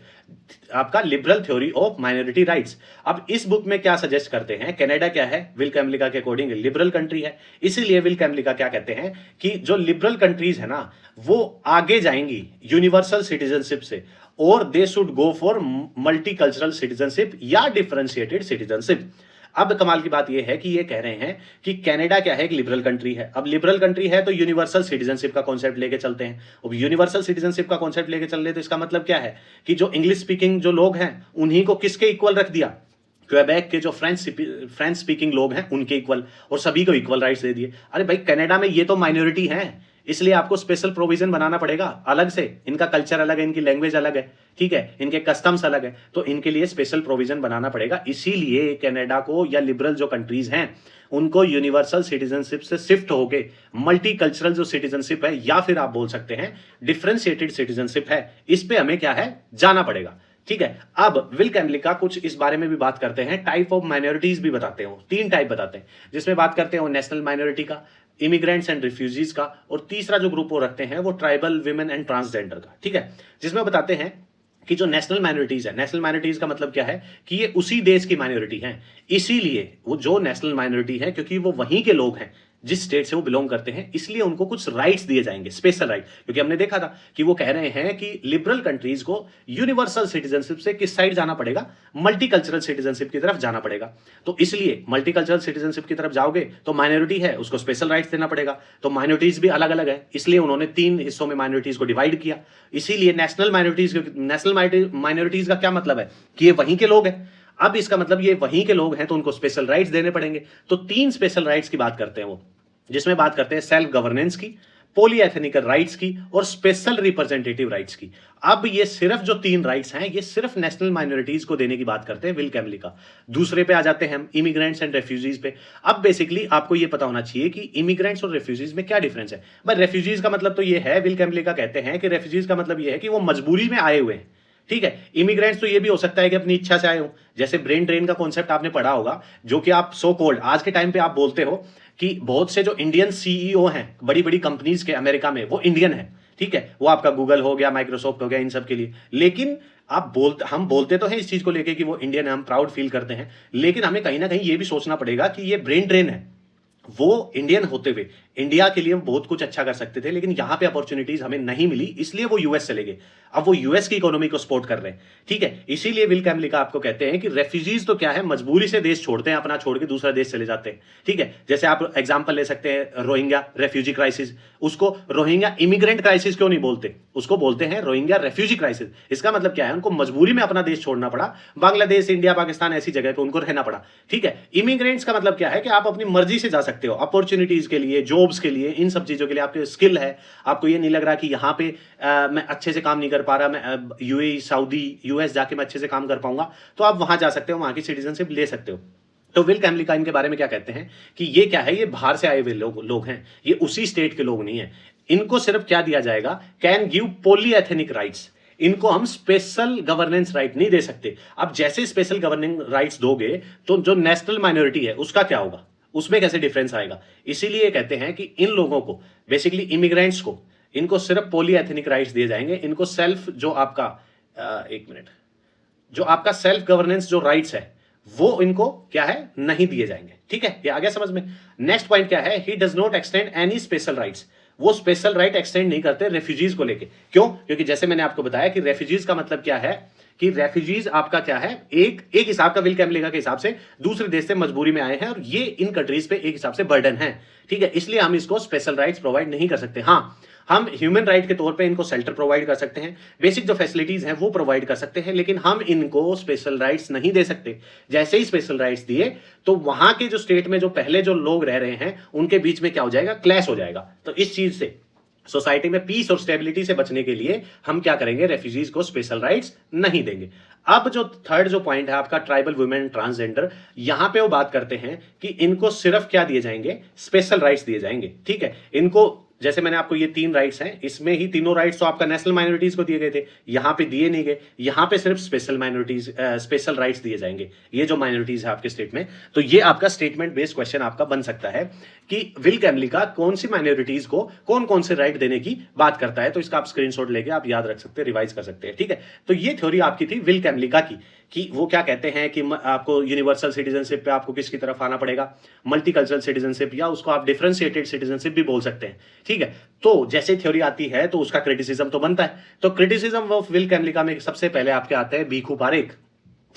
आपका liberal theory of minority rights. अब इस बुक में क्या सजेस्ट करते हैं, कनाडा क्या है, विल कैमलिका के अकॉर्डिंग लिबरल कंट्री है, इसीलिए विल कैमलिका क्या कहते हैं कि जो लिबरल कंट्रीज है ना, वो आगे जाएंगी यूनिवर्सल सिटीजनशिप से, और they should go for multicultural citizenship या डिफरेंशिएटेड सिटीजनशिप। अब कमाल की बात यह है कि ये कह रहे हैं कि कनाडा क्या है, एक लिबरल कंट्री है। अब लिबरल कंट्री है तो यूनिवर्सल सिटीजनशिप का कॉन्सेप्ट लेके चलते हैं। अब यूनिवर्सल सिटीजनशिप का कॉन्सेप्ट लेके चल रहे तो इसका मतलब क्या है कि जो इंग्लिश स्पीकिंग जो लोग हैं उन्हीं को किसके इक्वल रख दिया, क्वेबेक के जो फ्रेंच स्पीकिंग लोग हैं उनके इक्वल, और सभी को इक्वल राइट्स दे दिए। अरे भाई कनाडा में ये तो माइनॉरिटी है, इसलिए आपको स्पेशल प्रोविजन बनाना पड़ेगा अलग से। इनका कल्चर अलग है, इनकी लैंग्वेज अलग है, ठीक है, इनके कस्टम्स अलग है, तो इनके लिए स्पेशल प्रोविजन बनाना पड़ेगा। इसीलिए कनाडा को या लिबरल जो कंट्रीज हैं उनको यूनिवर्सल सिटीजनशिप से शिफ्ट होके मल्टी कल्चरल जो सिटीजनशिप है, या फिर आप बोल सकते हैं डिफरेंशिएटेड सिटीजनशिप है, इस पे हमें क्या है जाना पड़ेगा। ठीक है, अब विल कैमलिक का कुछ इस बारे में भी बात करते हैं, टाइप ऑफ माइनॉरिटीज भी बताते हैं, 3 टाइप बताते हैं, जिसमें बात करते हैं नेशनल माइनॉरिटी का, इमिग्रेंट्स एंड रिफ्यूजीज का, और तीसरा जो ग्रुप वो रखते हैं वो ट्राइबल विमेन एंड ट्रांसजेंडर का। ठीक है, जिसमें बताते हैं कि जो नेशनल माइनॉरिटीज है, नेशनल माइनॉरिटीज का मतलब क्या है कि ये उसी देश की माइनॉरिटी हैं, इसीलिए वो जो नेशनल माइनॉरिटी है क्योंकि वो वहीं के लोग हैं जिस स्टेट से वो बिलोंग करते हैं, इसलिए उनको कुछ राइट्स दिए जाएंगे, स्पेशल राइट। क्योंकि हमने देखा था कि वो कह रहे हैं कि लिबरल कंट्रीज को यूनिवर्सल सिटीजनशिप से किस साइड जाना पड़ेगा, मल्टीकल्चरल सिटीजनशिप की तरफ जाना पड़ेगा। तो इसलिए मल्टीकल्चरल सिटीजनशिप की तरफ जाओगे तो माइनॉरिटी है उसको स्पेशल राइट्स देना पड़ेगा। तो माइनॉरिटीज भी अलग अलग है, इसलिए उन्होंने 3 हिस्सों में माइनॉरिटीज को डिवाइड किया। इसीलिए नेशनल माइनॉरिटीज का क्या मतलब है कि ये वहीं के लोग हैं। अब इसका मतलब ये वहीं के लोग हैं तो उनको स्पेशल राइट्स देने पड़ेंगे। तो 3 स्पेशल राइट्स की बात करते हैं वो, जिसमें बात करते हैं सेल्फ गवर्नेंस की, पॉलीएथनिकल राइट्स की और स्पेशल रिप्रेजेंटेटिव राइट्स की। अब ये सिर्फ जो 3 राइट्स हैं ये सिर्फ नेशनल माइनॉरिटीज को देने की बात करते हैं विल कैमलिक का। दूसरे पे आ जाते हैं हम इमिग्रेंट्स एंड रेफ्यूजीज पे। अब बेसिकली आपको ये पता होना चाहिए कि इमिग्रेंट्स और रेफ्यूजीज में क्या डिफरेंस है। भाई रेफ्यूजीज का मतलब तो ये है, विल कैमलिक का कहते हैं कि रेफ्यूजीज का मतलब ये है कि वो मजबूरी में आए हुए हैं। ठीक है, इमिग्रेंट्स तो ये भी हो सकता है कि अपनी इच्छा से आए हो, जैसे ब्रेन ड्रेन का कॉन्सेप्ट आपने पढ़ा होगा, जो कि आप सो कॉल्ड आज के टाइम पे आप बोलते हो कि बहुत से जो इंडियन सीईओ हैं बड़ी बड़ी कंपनीज के अमेरिका में, वो इंडियन है। ठीक है, वो आपका गूगल हो गया, माइक्रोसॉफ्ट हो गया, इन सब के लिए। लेकिन हम बोलते तो हैं इस चीज को लेके कि वो इंडियन है, हम प्राउड फील करते हैं, लेकिन हमें कहीं ना कहीं ये भी सोचना पड़ेगा कि ये ब्रेन ड्रेन है। वो इंडियन होते हुए इंडिया के लिए बहुत कुछ अच्छा कर सकते थे, लेकिन यहां पे अपॉर्चुनिटीज हमें नहीं मिली, इसलिए वो यूएस चले गए। अब वो यूएस की इकोनॉमी को सपोर्ट कर रहे हैं। ठीक है, इसीलिए विल कैमलिक आपको कहते हैं कि रेफ्यूजीज तो क्या है, मजबूरी से देश छोड़ते हैं, अपना छोड़ के दूसरा देश चले जाते हैं। ठीक है, जैसे आप एग्जांपल ले सकते हैं रोहिंग्या रेफ्यूजी क्राइसिस, उसको रोहिंग्या इमिग्रेंट क्राइसिस क्यों नहीं बोलते, उसको बोलते हैं रोहिंग्या रेफ्यूजी क्राइसिस। इसका मतलब क्या है, उनको मजबूरी में अपना देश छोड़ना पड़ा, बांग्लादेश, इंडिया, पाकिस्तान ऐसी जगह पे उनको रहना पड़ा। ठीक है, इमिग्रेंट्स का मतलब क्या है कि आप अपनी मर्जी से जा सकते हो, अपॉर्चुनिटीज के लिए, जॉब्स के लिए, इन सब चीजों के लिए। आपके स्किल है, आपको ये नहीं लग रहा कि यहाँ पे मैं अच्छे से काम नहीं कर पा रहा, मैं यूएई, सऊदी, यूएस जाके मैं अच्छे से काम कर पाऊंगा, तो आप वहां जा सकते हो, वहां की सिटीजनशिप ले सकते हो। तो विल कैमलिक इनके बारे में क्या कहते हैं कि ये क्या है, ये बाहर से आए हुए लोग हैं, ये उसी स्टेट के लोग नहीं है। इनको सिर्फ क्या दिया जाएगा, कैन गिव पॉलीएथनिक राइट्स। इनको हम स्पेशल गवर्नेंस राइट नहीं दे सकते। अब जैसे स्पेशल गवर्निंग राइट्स दोगे तो जो नेशनल माइनॉरिटी है उसका क्या होगा, उसमें कैसे डिफरेंस आएगा। इसीलिए कहते हैं कि इन लोगों को, बेसिकली इमिग्रेंट्स को, इनको सिर्फ पॉलीएथनिक राइट्स दिए जाएंगे। इनको सेल्फ जो आपका एक मिनट, जो आपका सेल्फ गवर्नेंस जो राइट्स है वो इनको क्या है, नहीं दिए जाएंगे। ठीक है, ये आ गया समझ में। नेक्स्ट पॉइंट क्या है, he does not extend any special rights. वो स्पेशल राइट एक्सटेंड नहीं करते रेफ्यूजीज को लेके। क्यों? क्योंकि जैसे मैंने आपको बताया कि रेफ्यूजीज का मतलब क्या है कि रेफ्यूजीज आपका क्या है, एक हिसाब का विल कैमलिक के हिसाब से दूसरे देश से मजबूरी में आए हैं और ये इन कंट्रीज पे एक हिसाब से बर्डन है। ठीक है, इसलिए हम इसको स्पेशल राइट्स प्रोवाइड नहीं कर सकते। हाँ, हम ह्यूमन राइट के तौर पे इनको शेल्टर प्रोवाइड कर सकते हैं, बेसिक जो फैसिलिटीज हैं वो प्रोवाइड कर सकते हैं, लेकिन हम इनको स्पेशल राइट्स नहीं दे सकते। जैसे ही स्पेशल राइट्स दिए तो वहां के जो स्टेट में जो पहले जो लोग रह रहे हैं उनके बीच में क्या हो जाएगा, क्लैश हो जाएगा। तो इस चीज से सोसाइटी में पीस और स्टेबिलिटी से बचने के लिए हम क्या करेंगे, रेफ्यूजीज को स्पेशल राइट्स नहीं देंगे। अब जो थर्ड जो पॉइंट है आपका ट्राइबल वुमेन ट्रांसजेंडर, यहां पे वो बात करते हैं कि इनको सिर्फ क्या दिए जाएंगे, स्पेशल राइट्स दिए जाएंगे। ठीक है, इनको जैसे मैंने आपको ये 3 राइट्स हैं, इसमें ही तीनों राइट्स तो आपका नेशनल माइनॉरिटीज को दिए गए थे, यहां पे दिए नहीं गए, यहां पे सिर्फ स्पेशल माइनॉरिटीज स्पेशल राइट्स दिए जाएंगे। ये जो माइनॉरिटीज है आपके स्टेट में, तो ये आपका स्टेटमेंट बेस्ड क्वेश्चन आपका बन सकता है कि विल कैमलिक कौन सी माइनॉरिटीज को कौन कौन से राइट देने की बात करता है। तो इसका आप स्क्रीनशॉट लेके आप याद रख सकते हैं, रिवाइज कर सकते हैं। ठीक है, तो ये थ्योरी आपकी थी विल कैमलिक की कि वो क्या कहते हैं कि आपको यूनिवर्सल सिटीजनशिप पे आपको किसकी तरफ आना पड़ेगा, मल्टीकल्चरल सिटीजनशिप, या उसको आप डिफरेंशिएटेड सिटीजनशिप भी बोल सकते हैं। ठीक है, तो जैसे थ्योरी आती है तो उसका क्रिटिसिज्म तो बनता है। तो क्रिटिसिज्म ऑफ विल कैमलिक में सबसे पहले आपके आते हैं भिखू पारेख।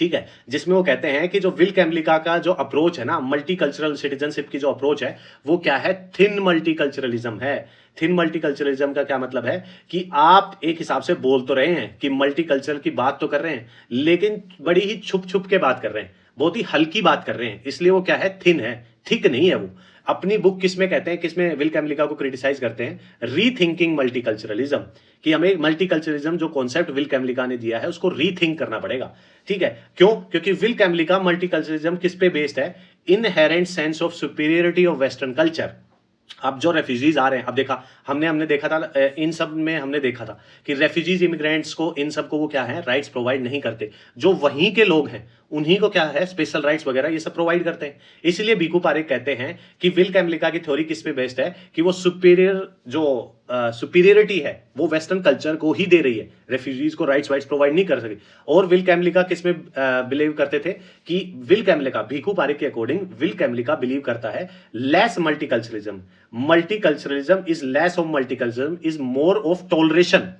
ठीक है, जिसमें वो कहते हैं कि जो विल कैमलिका का जो अप्रोच है ना मल्टीकल्चरल सिटीजनशिप की जो अप्रोच है वो क्या है, थिन मल्टीकल्चरलिज्म है। थिन मल्टीकल्चरलिज्म का क्या मतलब है कि आप एक हिसाब से बोल तो रहे हैं कि मल्टीकल्चरल की बात तो कर रहे हैं, लेकिन बड़ी ही छुप छुप के बात कर रहे हैं, बहुत ही हल्की बात कर रहे हैं, इसलिए वो क्या है, थिन है, थिक नहीं है वो। अपनी बुक किसमें कहते हैं, किसमें विल कैमलिका को क्रिटिसाइज करते हैं, रीथिंकिंग मल्टीकल्चरलिज्म, कि हमें मल्टीकल्चरलिज्म जो कॉन्सेप्ट विल कैमलिका ने दिया है उसको रीथिंक करना पड़ेगा। ठीक है, क्यों? क्योंकि विल कैमलिका मल्टीकल्चरलिज्म किस पे बेस्ड है, inherent sense of superiority of western culture. अब जो रेफ्यूजीज आ रहे हैं, अब देखा हमने देखा था इन सब में हमने देखा था कि रेफ्यूजीज इमिग्रेंट्स को इन सब को वो क्या है, राइट्स प्रोवाइड नहीं करते, जो वहीं के लोग हैं उन्हीं को क्या है, स्पेशल राइट्स वगैरह ये सब प्रोवाइड करते हैं। इसलिए बीकू पारेख कहते हैं कि विल कैमलिका की थ्योरी किस पे बेस्ड है कि वो सुपीरियरिटी है वो वेस्टर्न कल्चर को ही दे रही है, रेफ्यूजीज को राइट्स प्रोवाइड नहीं कर सके। और विल कैमलिका किस में बिलीव करते थे कि विल कैमलिका, बीकू पारेख के अकॉर्डिंग विल कैमलिका बिलीव करता है less multiculturalism, multiculturalism is less of multiculturalism is more of toleration.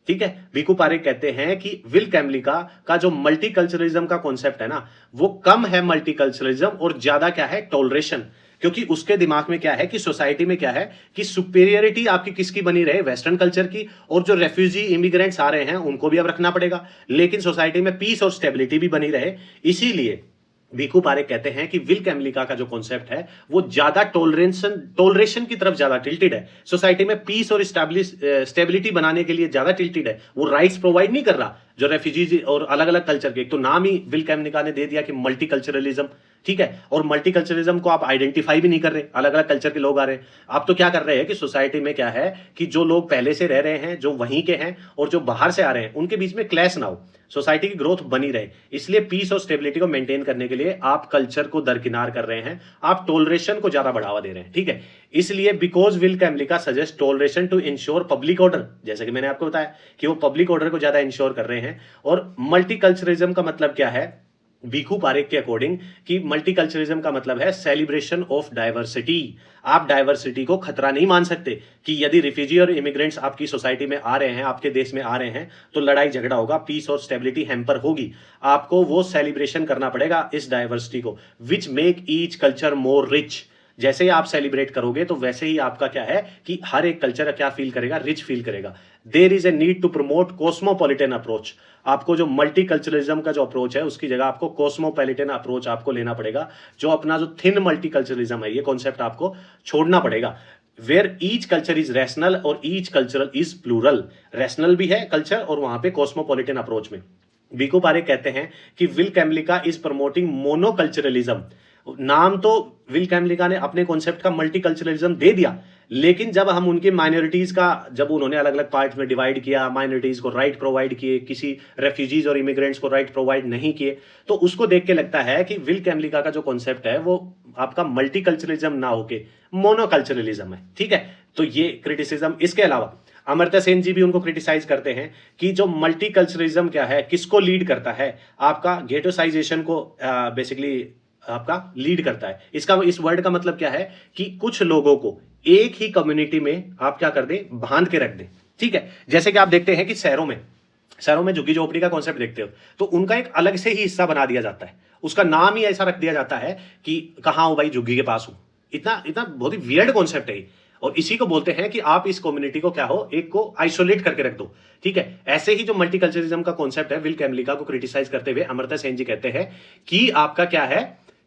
ठीक है, बीकू पारेख कहते हैं कि विल कैमलिका का जो मल्टीकल्चरलिज्म का कॉन्सेप्ट है ना वो कम है मल्टीकल्चरलिज्म और ज्यादा क्या है, टॉलरेशन। क्योंकि उसके दिमाग में क्या है कि सोसाइटी में क्या है कि सुपीरियरिटी आपकी किसकी बनी रहे, वेस्टर्न कल्चर की, और जो रेफ्यूजी इमिग्रेंट्स आ रहे हैं उनको भी अब रखना पड़ेगा, लेकिन सोसाइटी में पीस और स्टेबिलिटी भी बनी रहे। इसीलिए बीकू पारेख कहते हैं कि विल कैमलिका का जो कॉन्सेप्ट है वो ज्यादा टॉलरेशन की तरफ ज्यादा टिल्टेड है, सोसाइटी में पीस और स्टेबिलिटी बनाने के लिए ज्यादा टिल्टेड है, वो राइट्स प्रोवाइड नहीं कर रहा जो रेफ्यूजीज और अलग अलग कल्चर के। एक तो नाम ही विल कैमलिका ने दे दिया कि मल्टीकल्चरलिज्म, ठीक है, और मल्टीकल्चरलिज्म को आप आइडेंटिफाई भी नहीं कर रहे, अलग अलग कल्चर के लोग आ रहे हैं। आप तो क्या कर रहे हैं कि सोसाइटी में क्या है कि जो लोग पहले से रह रहे हैं, जो वहीं के हैं और जो बाहर से आ रहे हैं, उनके बीच में क्लैश ना हो, सोसाइटी की ग्रोथ बनी रहे। इसलिए पीस और स्टेबिलिटी को मेंटेन करने के लिए आप कल्चर को दरकिनार कर रहे हैं, आप टॉलरेशन को ज्यादा बढ़ावा दे रहे हैं। ठीक है, इसलिए because Will Kymlicka suggest toleration to ensure public order, जैसे कि मैंने आपको बताया कि वो पब्लिक ऑर्डर को ज्यादा इंश्योर कर रहे हैं। और मल्टीकल्चरलिज्म का मतलब क्या है बीकू पारेख के अकॉर्डिंग कि मल्टीकल्चरलिज्म का मतलब है सेलिब्रेशन ऑफ डाइवर्सिटी। आप डाइवर्सिटी को खतरा नहीं मान सकते कि यदि रिफ्यूजी और इमिग्रेंट्स आपकी सोसाइटी में आ रहे हैं, आपके देश में आ रहे हैं, तो लड़ाई झगड़ा होगा, पीस और स्टेबिलिटी हैम्पर होगी। आपको वो सेलिब्रेशन करना पड़ेगा इस डाइवर्सिटी को, which make each culture more rich. जैसे ही आप सेलिब्रेट करोगे तो वैसे ही आपका क्या है कि हर एक कल्चर क्या फील करेगा, रिच फील करेगा। There is a need to promote cosmopolitan approach. आपको जो मल्टीकल्चरलिज्म का जो अप्रोच है उसकी जगह आपको कॉस्मोपॉलिटन अप्रोच आपको लेना पड़ेगा। जो अपना जो थिन मल्टीकल्चरलिज्म है ये कॉन्सेप्ट आपको छोड़ना पड़ेगा, where each culture is rational और each cultural is plural. Rational भी है कल्चर और वहां पे कॉस्मोपॉलिटन अप्रोच में बीकू पारेख कहते हैं कि विल कैमलिका इज प्रमोटिंग मोनोकल्चरलिज्म। नाम तो विल कैमलिका ने अपने कॉन्सेप्ट का मल्टीकल्चरलिज्म दे दिया, लेकिन जब हम उनकी माइनॉरिटीज का, जब उन्होंने अलग अलग पार्ट में डिवाइड किया, माइनॉरिटीज को राइट प्रोवाइड किए, किसी रेफ्यूजीज और इमिग्रेंट्स को राइट प्रोवाइड नहीं किए, तो उसको देख के लगता है कि विल कैमलिका का जो कॉन्सेप्ट है वो आपका मल्टीकल्चरलिज्म ना होके मोनोकल्चरलिज्म है। ठीक है, तो ये क्रिटिसिज्म। इसके अलावा अमर्त्य सेन जी भी उनको क्रिटिसाइज करते हैं कि जो मल्टीकल्चरलिज्म क्या है, किसको लीड करता है, आपका गेटोसाइजेशन को बेसिकली आपका लीड करता है। इसका, इस वर्ड का मतलब क्या है कि कुछ लोगों को एक ही कम्युनिटी में आप क्या कर दें, बांध के रख दें। ठीक है, जैसे कि आप देखते हैं कि शहरों में झुग्गी झोपड़ी का कॉन्सेप्ट देखते हो तो उनका एक अलग से ही हिस्सा बना दिया जाता है, उसका नाम ही ऐसा रख दिया जाता है कि कहां हूं भाई, झुग्गी के पास हूं। इतना इतना बहुत ही वियर्ड कॉन्सेप्ट है और इसी को बोलते हैं कि आप इस कम्युनिटी को क्या हो, एक को आइसोलेट करके रख दो। ठीक है, ऐसे ही जो मल्टीकल्चरलिज्म का कॉन्सेप्ट है विल कैमलिका को क्रिटिसाइज करते हुए अमर्त्य सेन जी कहते हैं कि आपका क्या है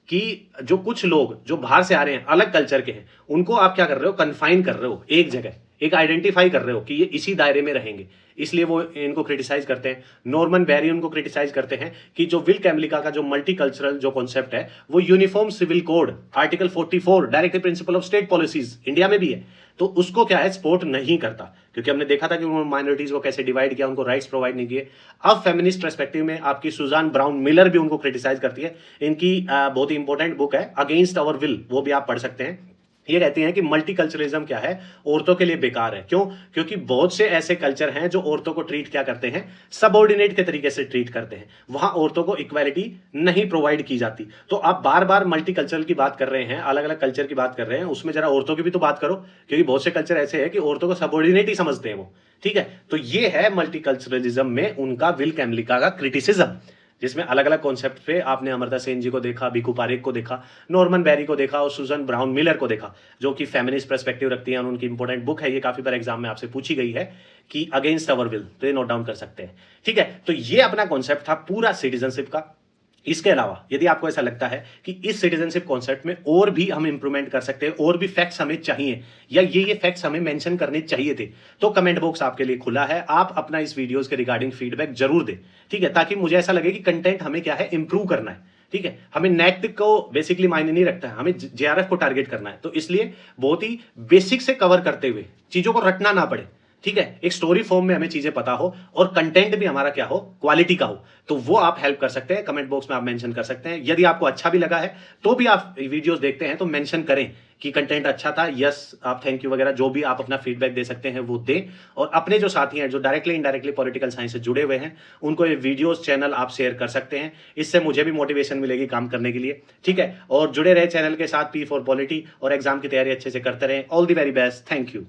कि जो कुछ लोग जो बाहर से आ रहे हैं, अलग कल्चर के हैं, उनको आप क्या कर रहे हो, कन्फाइन कर रहे हो एक जगह, एक आइडेंटिफाई कर रहे हो कि ये इसी दायरे में रहेंगे, इसलिए वो इनको क्रिटिसाइज करते हैं। नॉर्मन बैरी उनको क्रिटिसाइज करते हैं कि जो विल कैमलिका का जो मल्टीकल्चरल जो कॉन्सेप्ट है वो uniform civil code article 44 directive principle of state policies India में भी है, तो उसको क्या है, सपोर्ट नहीं करता। क्योंकि हमने देखा था कि उन्होंने माइनॉरिटीज को कैसे डिवाइड किया, उनको राइट्स प्रोवाइड नहीं किए। अब फेमिनिस्ट पर्सपेक्टिव में आपकी सुजान ब्राउन मिलर भी उनको क्रिटिसाइज करती है। इनकी बहुत ही इंपॉर्टेंट बुक है अगेंस्ट आवर विल, वो भी आप पढ़ सकते हैं। ये कहती हैं कि मल्टीकल्चरलिज्म क्या है, औरतों के लिए बेकार है। क्यों? क्योंकि बहुत से ऐसे कल्चर हैं जो औरतों को ट्रीट क्या करते हैं, सबऑर्डिनेट के तरीके से ट्रीट करते हैं, वहां औरतों को इक्वालिटी नहीं प्रोवाइड की जाती। तो आप बार बार मल्टीकल्चरल की बात कर रहे हैं, अलग अलग कल्चर की बात कर रहे हैं, उसमें जरा औरतों की भी तो बात करो, क्योंकि बहुत से कल्चर ऐसे हैं कि औरतों को सबऑर्डिनेट ही समझते हैं वो। ठीक है, तो ये है मल्टीकल्चरलिज्म में उनका विल कैमलिका का क्रिटिसिज्म। जिसमें अलग अलग कॉन्सेप्ट पे आपने अमर्त्य सेन जी को देखा, भिखू पारेख को देखा, नॉर्मन बेरी को देखा और सुजन ब्राउन मिलर को देखा, जो कि फेमिनिस्ट पर्सपेक्टिव रखती हैं। उनकी इंपॉर्टेंट बुक है, ये काफी बार एग्जाम में आपसे पूछी गई है कि अगेंस्ट अवर विल, तो ये नोट डाउन कर सकते हैं। ठीक है, तो ये अपना कॉन्सेप्ट था पूरा सिटीजनशिप का। इसके अलावा यदि आपको ऐसा लगता है कि इस सिटीजनशिप कॉन्सेप्ट में और भी हम इंप्रूवमेंट कर सकते हैं, और भी फैक्ट्स हमें चाहिए, या ये फैक्ट्स हमें मेंशन करने चाहिए थे, तो कमेंट बॉक्स आपके लिए खुला है। आप अपना इस वीडियोस के रिगार्डिंग फीडबैक जरूर दें, ठीक है, ताकि मुझे ऐसा लगे कि कंटेंट हमें क्या है, इंप्रूव करना है। ठीक है, हमें नेट को बेसिकली मायने नहीं रखता है, हमें जेआरएफ को टारगेट करना है। तो इसलिए बहुत ही बेसिक से कवर करते हुए, चीजों को रटना ना पड़े, ठीक है, एक स्टोरी फॉर्म में हमें चीजें पता हो और कंटेंट भी हमारा क्या हो, क्वालिटी का हो, तो वो आप हेल्प कर सकते हैं। कमेंट बॉक्स में आप मेंशन कर सकते हैं। यदि आपको अच्छा भी लगा है तो भी आप वीडियोस देखते हैं तो मेंशन करें कि कंटेंट अच्छा था, यस, आप थैंक यू वगैरह जो भी आप अपना फीडबैक दे सकते हैं वो दें। और अपने जो साथी हैं जो डायरेक्टली इनडायरेक्टली पॉलिटिकल साइंस से जुड़े हुए हैं, उनको ये वीडियोस चैनल आप शेयर कर सकते हैं। इससे मुझे भी मोटिवेशन मिलेगी काम करने के लिए, ठीक है। और जुड़े रहे चैनल के साथ, P4 पॉलिटी, और एग्जाम की तैयारी अच्छे से करते रहें। All the very best, thank you.